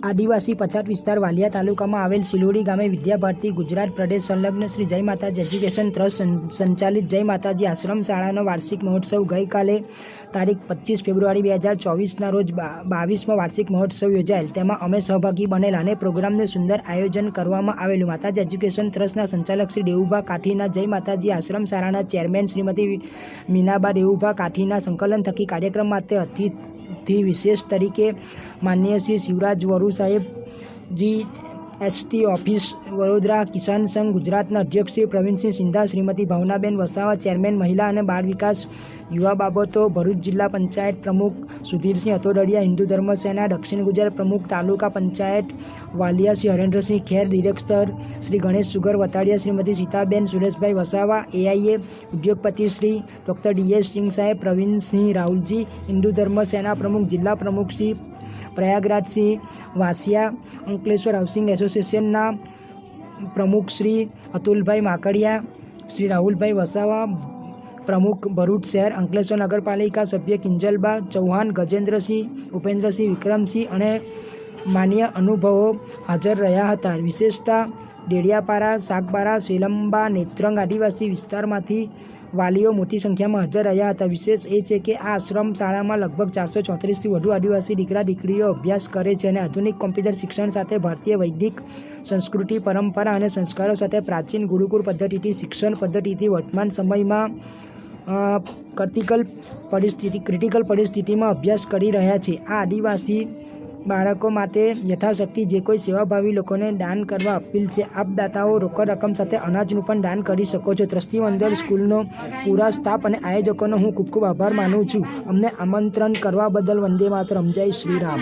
આદિવાસી પછાત વિસ્તાર વાલિયા તાલુકામાં આવેલ સિલોડી ગામે વિદ્યાભારતી ગુજરાત પ્રદેશ સંલગ્ન શ્રી જય માતાજી એજ્યુકેશન ટ્રસ્ટ સંચાલિત જય માતાજી આશ્રમ શાળાનો વાર્ષિક મહોત્સવ ગઈકાલે તારીખ 25 ફેબ્રુઆરી 2024ના રોજ 22મો વાર્ષિક મહોત્સવ યોજાયેલ. તેમાં અમે સહભાગી બનેલા અને પ્રોગ્રામનું સુંદર આયોજન કરવામાં આવેલું. માતાજી એજ્યુકેશન ટ્રસ્ટના સંચાલક શ્રી દેવુભા કાઠીના, જય માતાજી આશ્રમ શાળાના ચેરમેન શ્રીમતી મીનાબા દેવુભા કાઠીના સંકલન થકી કાર્યક્રમ માટે અતિથિ વિશેષ તરીકે માનનીય શ્રી શિવરાજ વરુ સાહેબજી, એસટી ઓફિસ વડોદરા, કિસાન સંઘ ગુજરાતના અધ્યક્ષ શ્રી પ્રવીણસિંહ સિંધા, શ્રીમતી ભાવનાબેન વસાવા, ચેરમેન મહિલા અને બાળ વિકાસ યુવા બાબતો ભરૂચ જિલ્લા પંચાયત પ્રમુખ સુધીરસિંહ અતોડડિયા, હિન્દુ ધર્મ સેના દક્ષિણ ગુજરાત પ્રમુખ taluka panchayat Valia Shri Harendrasinh Kher, director Shri Ganesh sugar Vatadiya, Shrimati Sitaben Sureshbhai Vasava, AIA ઉદ્યોગપતિ શ્રી ડૉક્ટર ડીએસ સિંહ સાહેબ, પ્રવીણસિંહ રાહુલજી, હિન્દુ ધર્મ સેના પ્રમુખ જિલ્લા પ્રમુખ શ્રી પ્રયાગરાજસિંહ વાસિયા, અંકલેશ્વર હાઉસિંગ એસોસિએશનના પ્રમુખ શ્રી અતુલભાઈ માકડિયા, શ્રી રાહુલભાઈ વસાવા, પ્રમુખ ભરૂચ શહેર અંકલેશ્વર નગરપાલિકા સભ્ય કિંજલબા ચૌહાણ, ગજેન્દ્રસિંહ, ઉપેન્દ્રસિંહ, વિક્રમસિંહ અને માન્ય અનુભવો હાજર રહ્યા હતા. વિશેષતા ડેડિયાપાડા, સાગબારા, સેલંબા, નેત્રંગ આદિવાસી વિસ્તારમાંથી વાલીઓ મોટી સંખ્યામાં હાજર રહ્યા હતા. વિશેષ એ છે કે આ આશ્રમ શાળામાં લગભગ 434થી વધુ આદિવાસી દીકરા દીકરીઓ અભ્યાસ કરે છે અને આધુનિક કોમ્પ્યુટર શિક્ષણ સાથે ભારતીય વૈદિક સંસ્કૃતિ, પરંપરા અને સંસ્કારો સાથે પ્રાચીન ગુરુકુળ પદ્ધતિથી શિક્ષણ પદ્ધતિથી વર્તમાન સમયમાં ક્રિટિકલ પરિસ્થિતિમાં અભ્યાસ કરી રહ્યા છે. આ આદિવાસી બાળકો માટે યથાશક્તિ જે કોઈ સેવાભાવી લોકોને દાન કરવા અપીલ છે. આપદાતાઓ રોકડ રકમ સાથે અનાજનું પણ દાન કરી શકો છો. ટ્રસ્ટી મંડળ, સ્કૂલનો પૂરા સ્ટાફ અને આયોજકોનો હું ખૂબ ખૂબ આભાર માનું છું. અમને આમંત્રણ કરવા બદલ. વંદે માતરમ. જય શ્રી રામ.